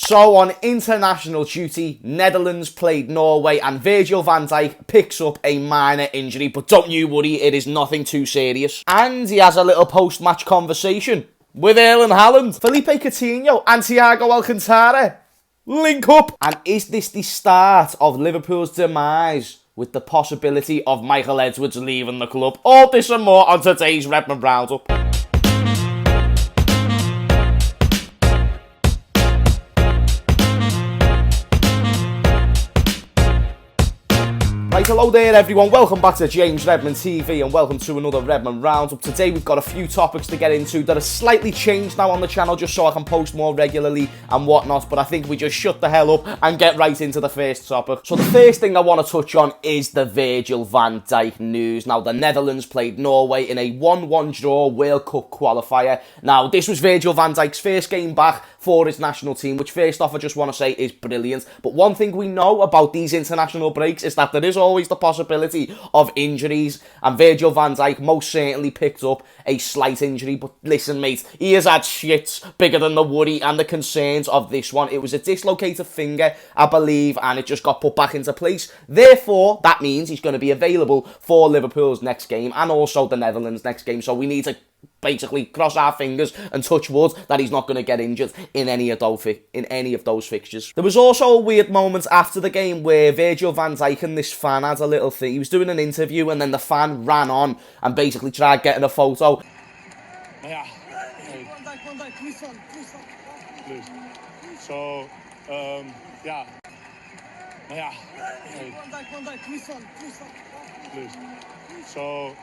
So on international duty, Netherlands played Norway and Virgil van Dijk picks up a minor injury, but don't you worry, it is nothing too serious. And he has a little post-match conversation with Haaland, Felipe Coutinho and Thiago Alcantara link up. And is this the start of Liverpool's demise, with the possibility of Michael Edwards leaving the club? All this and more on today's Redmond Roundup. Right, hello there everyone, welcome back to James Redmond TV and welcome to another Redmond Roundup. Today we've got a few topics to get into that are slightly changed now on the channel just so I can post more regularly and whatnot, but I think we just shut the hell up and get right into the first topic. So the first thing I want to touch on is the Virgil van Dijk news. Now, the Netherlands played Norway in a 1-1 draw World Cup qualifier. Now, this was Virgil van Dijk's first game back for his national team, which first off I just want to say is brilliant. But one thing we know about these international breaks is that there is always the possibility of injuries, and Virgil van Dijk most certainly picked up a slight injury. But listen mate, he has had shits bigger than the worry and the concerns of this one. It was a dislocated finger, I believe, and it just got put back into place. Therefore, that means he's going to be available for Liverpool's next game and also the Netherlands' next game. So we need to basically cross our fingers and touch wood that he's not going to get injured in any of those fixtures. There was also a weird moment after the game where Virgil van Dijk and this fan had a little thing. He was doing an interview and then the fan ran on and basically tried getting a photo. Yeah. Van Dijk, please. So, yeah. Yeah. Van Dijk, please. So,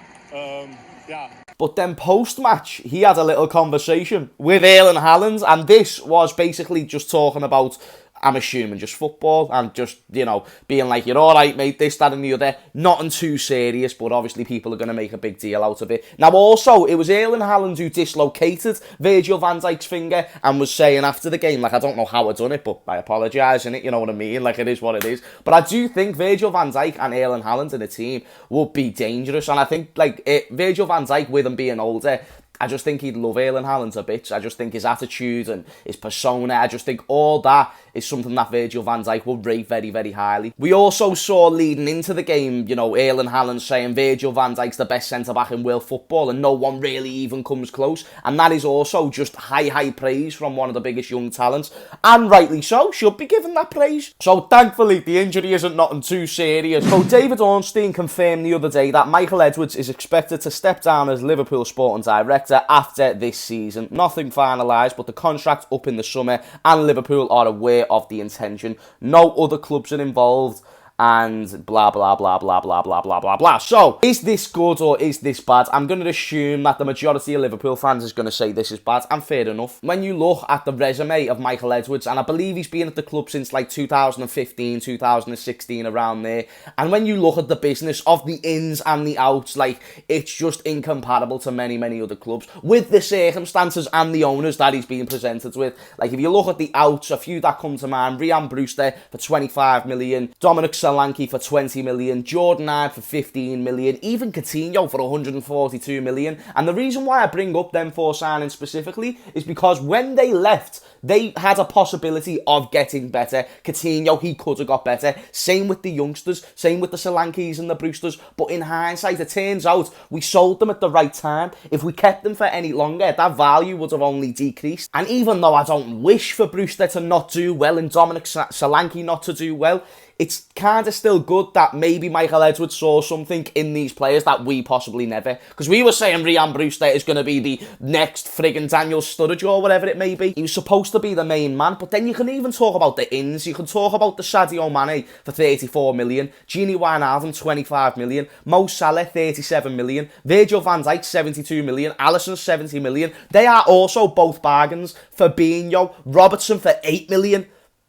yeah. But then post-match, he had a little conversation with Haaland, and this was basically just talking about, I'm assuming, just football and just, you know, being like, you're all right, mate, this, that and the other. Nothing too serious, but obviously people are going to make a big deal out of it. Now, also, it was Haaland who dislocated Virgil van Dijk's finger and was saying after the game, like, I don't know how I done it, but I apologise, innit? You know what I mean? Like, it is what it is. But I do think Virgil van Dijk and Haaland in a team would be dangerous. And I think, like, Virgil van Dijk, with him being older, I just think he'd love Haaland a bit. I just think his attitude and his persona, I just think all that is something that Virgil van Dijk will rate very, very highly. We also saw leading into the game, you know, Haaland saying Virgil van Dijk's the best centre-back in world football and no one really even comes close. And that is also just high praise from one of the biggest young talents. And rightly so, should be given that praise. So thankfully, the injury isn't nothing too serious. So David Ornstein confirmed the other day that Michael Edwards is expected to step down as Liverpool sporting director after this season. Nothing finalised, but the contract up in the summer and Liverpool are aware of the intention. No other clubs are involved and blah blah blah blah blah blah blah blah blah. So, is this good or is this bad? I'm going to assume that the majority of Liverpool fans is going to say this is bad, and fair enough. When you look at the resume of Michael Edwards, and I believe he's been at the club since like 2015, 2016, around there, and when you look at the business of the ins and the outs, like, it's just incomparable to many other clubs with the circumstances and the owners that he's being presented with. Like, if you look at the outs, a few that come to mind: Ryan Brewster for 25 million, Dominic Solanke for 20 million, Jordan Ibe for 15 million, even Coutinho for 142 million. And the reason why I bring up them four signings specifically is because when they left, they had a possibility of getting better. Coutinho, he could have got better. Same with the youngsters, same with the Solankes and the Brewsters. But in hindsight, it turns out we sold them at the right time. If we kept them for any longer, that value would have only decreased. And even though I don't wish for Brewster to not do well and Dominic Solanke not to do well, it's kind of still good that maybe Michael Edwards saw something in these players that we possibly never. Because we were saying Ryan Brewster is going to be the next friggin' Daniel Sturridge or whatever it may be. He was supposed to be the main man, but then you can even talk about the ins. You can talk about the Sadio Mane for 34 million, Gini Wijnaldum 25 million, Mo Salah 37 million, Virgil van Dijk 72 million, Alisson 70 million. They are also both bargains. Fabinho, Robertson for 8 million.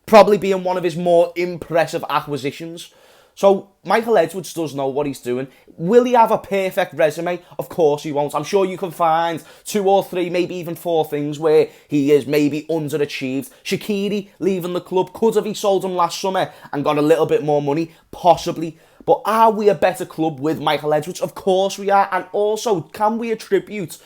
Probably being one of his more impressive acquisitions. So Michael Edwards does know what he's doing. Will he have a perfect resume? Of course he won't. I'm sure you can find 2 or 3, maybe even 4 things where he is maybe underachieved. Shaqiri leaving the club. Could have he sold him last summer and got a little bit more money? Possibly. But are we a better club with Michael Edwards? Of course we are. And also, can we attribute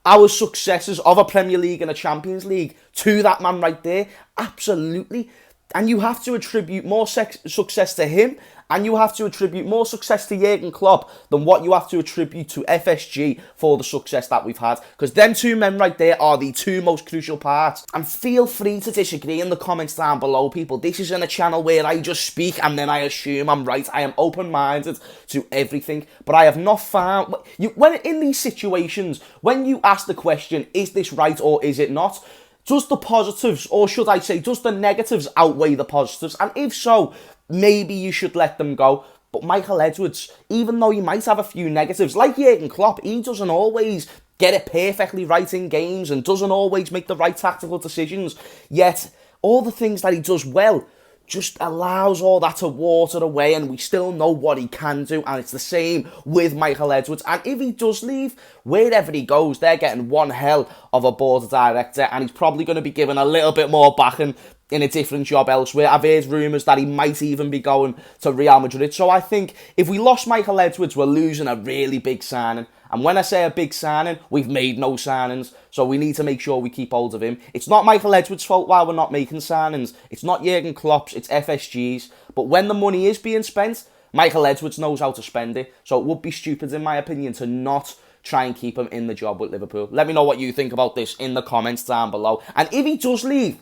our successes of a Premier League and a Champions League to that man right there? Absolutely. And you have to attribute more success to him, and you have to attribute more success to Jurgen Klopp than what you have to attribute to FSG for the success that we've had. Because them two men right there are the two most crucial parts. And feel free to disagree in the comments down below, people. This isn't a channel where I just speak and then I assume I'm right. I am open-minded to everything. But I have not found... when in these situations, when you ask the question, is this right or is it not? Does the positives, or should I say, does the negatives outweigh the positives? And if so, maybe you should let them go. But Michael Edwards, even though he might have a few negatives, like Jurgen Klopp, he doesn't always get it perfectly right in games and doesn't always make the right tactical decisions. Yet, all the things that he does well just allows all that to water away, and we still know what he can do. And it's the same with Michael Edwards. And if he does leave, wherever he goes, they're getting one hell of a board of director, and he's probably going to be given a little bit more backing in a different job elsewhere. I've heard rumours that he might even be going to Real Madrid. So I think if we lost Michael Edwards, we're losing a really big signing. And when I say a big signing, we've made no signings. So we need to make sure we keep hold of him. It's not Michael Edwards' fault why we're not making signings. It's not Jurgen Klopp's, it's FSG's. But when the money is being spent, Michael Edwards knows how to spend it. So it would be stupid, in my opinion, to not try and keep him in the job with Liverpool. Let me know what you think about this in the comments down below. And if he does leave,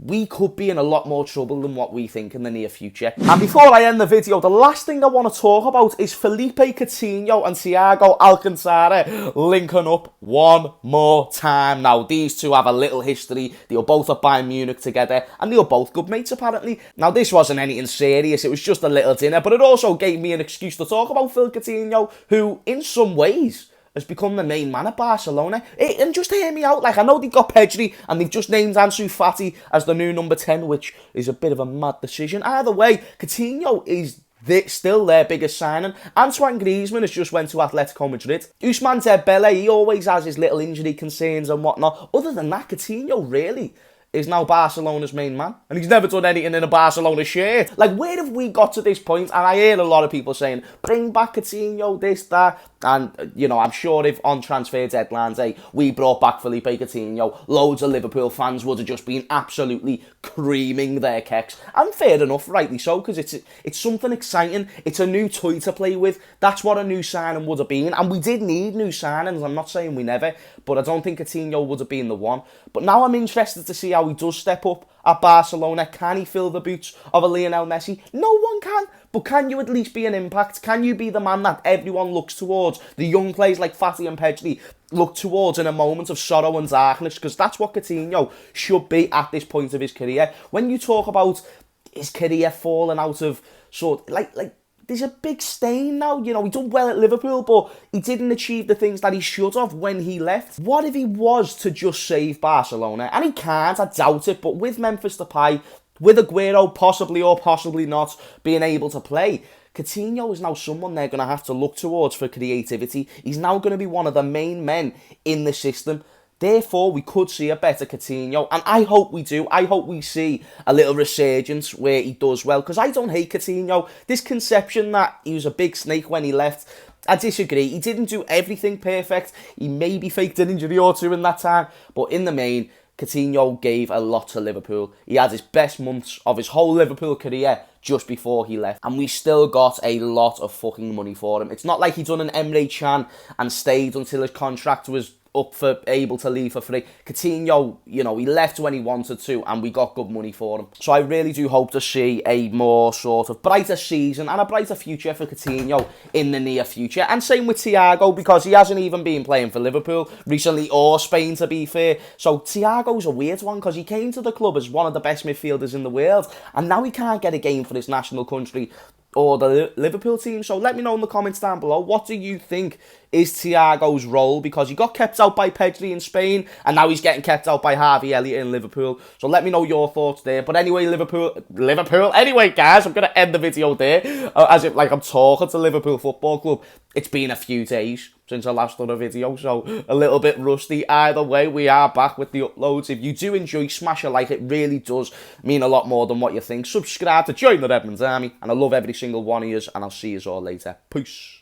we could be in a lot more trouble than what we think in the near future. And before I end the video, the last thing I want to talk about is Felipe Coutinho and Thiago Alcantara linking up one more time. Now, these two have a little history. They were both at Bayern Munich together, and they were both good mates, apparently. Now, this wasn't anything serious. It was just a little dinner, but it also gave me an excuse to talk about Phil Coutinho, who, in some ways, has become the main man at Barcelona. And just hear me out, like, I know they've got Pedri and they've just named Ansu Fati as the new number 10, which is a bit of a mad decision. Either way, Coutinho is still their biggest signing. Antoine Griezmann has just went to Atletico Madrid. Ousmane Dembele, he always has his little injury concerns and whatnot. Other than that, Coutinho really is now Barcelona's main man. And he's never done anything in a Barcelona shirt. Like, where have we got to this point? And I hear a lot of people saying, bring back Coutinho, this, that. And, you know, I'm sure if on transfer deadline day we brought back Felipe Coutinho, loads of Liverpool fans would have just been absolutely creaming their kecks. And fair enough, rightly so, because it's something exciting. It's a new toy to play with. That's what a new signing would have been. And we did need new signings. I'm not saying we never, but I don't think Coutinho would have been the one. But now I'm interested to see how he does step up at Barcelona. Can he fill the boots of a Lionel Messi? No one can. But can you at least be an impact? Can you be the man that everyone looks towards? The young players like Fati and Pedri look towards in a moment of sorrow and darkness, because that's what Coutinho should be at this point of his career. When you talk about his career falling out of sort, like there's a big stain now. You know, he done well at Liverpool, but he didn't achieve the things that he should have when he left. What if he was to just save Barcelona? And he can't, I doubt it, but with Memphis Depay, with Aguero possibly or possibly not being able to play, Coutinho is now someone they're going to have to look towards for creativity. He's now going to be one of the main men in the system. Therefore, we could see a better Coutinho, and I hope we do. I hope we see a little resurgence where he does well, because I don't hate Coutinho. This conception that he was a big snake when he left, I disagree. He didn't do everything perfect. He maybe faked an injury or two in that time, but in the main, Coutinho gave a lot to Liverpool. He had his best months of his whole Liverpool career just before he left. And we still got a lot of fucking money for him. It's not like he done an Emre Can and stayed until his contract was up for able to leave for free. Coutinho, you know, he left when he wanted to, and we got good money for him. So I really do hope to see a more sort of brighter season and a brighter future for Coutinho in the near future. And same with Thiago, because he hasn't even been playing for Liverpool recently, or Spain, to be fair. So Thiago's a weird one, because he came to the club as one of the best midfielders in the world, and now he can't get a game for his national country or the Liverpool team. So let me know in the comments down below, what do you think is Thiago's role? Because he got kept out by Pedri in Spain, and now he's getting kept out by Harvey Elliott in Liverpool. So let me know your thoughts there. But anyway, Liverpool. Anyway, guys, I'm going to end the video there, as if like I'm talking to Liverpool Football Club. It's been a few days since I last done a video, so a little bit rusty. Either way, we are back with the uploads. If you do enjoy, smash a like. It really does mean a lot more than what you think. Subscribe to join the Redmond Army, and I love every single one of you, and I'll see you all later. Peace.